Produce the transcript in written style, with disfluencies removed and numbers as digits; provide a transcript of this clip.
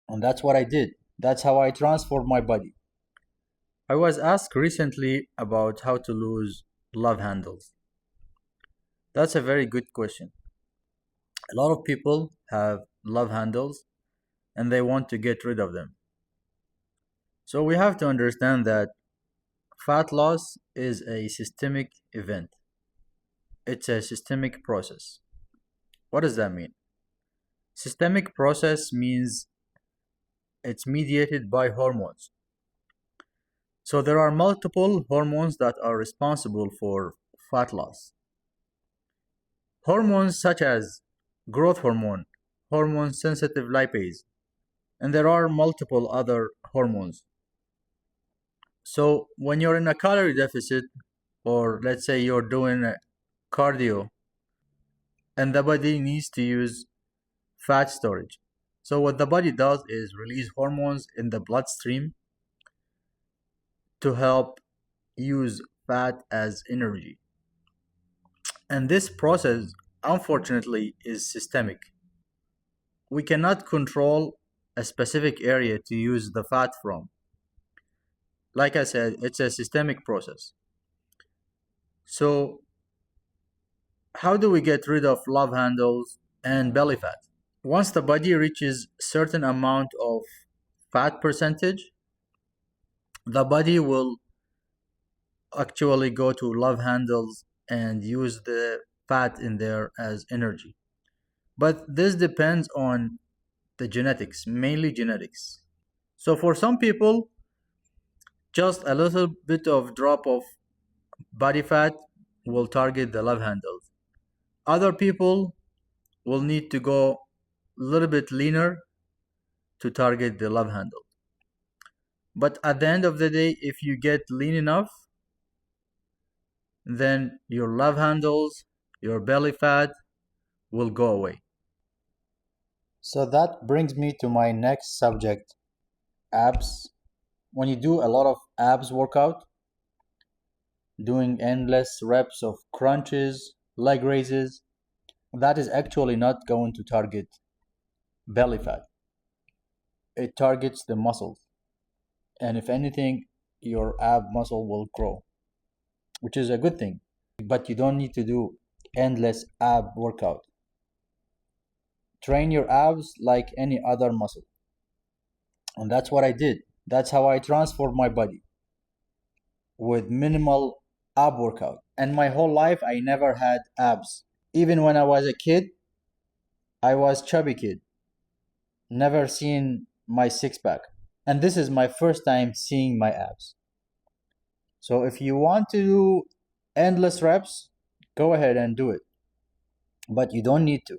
And that's what I did. That's how I transformed my body. I was asked recently about how to lose love handles. That's a very good question. A lot of people have love handles and they want to get rid of them. So we have to understand that fat loss is a systemic event. It's a systemic process. What does that mean? Systemic process means it's mediated by hormones. So there are multiple hormones that are responsible for fat loss. Hormones such as growth hormone, hormone sensitive lipase, and there are multiple other hormones. So when you're in a calorie deficit, or let's say you're doing cardio, and the body needs to use fat storage. So what the body does is release hormones in the bloodstream to help use fat as energy. And this process, unfortunately, is systemic. We cannot control a specific area to use the fat from. Like I said, it's a systemic process. So how do we get rid of love handles and belly fat? Once the body reaches certain amount of fat percentage, the body will actually go to love handles and use the fat in there as energy. But this depends on the genetics, mainly genetics. So for some people, just a little bit of drop of body fat will target the love handles. Other people will need to go a little bit leaner to target the love handle. But at the end of the day, if you get lean enough, then your love handles, your belly fat will go away. So that brings me to my next subject, abs. When you do a lot of abs workout, doing endless reps of crunches, leg raises, that is actually not going to target belly fat. It targets the muscles. And if anything, your ab muscle will grow, which is a good thing. But you don't need to do endless ab workout. Train your abs like any other muscle. And that's what I did. That's how I transformed my body with minimal ab workout. And my whole life, I never had abs. Even when I was a kid, I was chubby kid. Never seen my six pack. And this is my first time seeing my abs. So if you want to do endless reps, go ahead and do it. But you don't need to.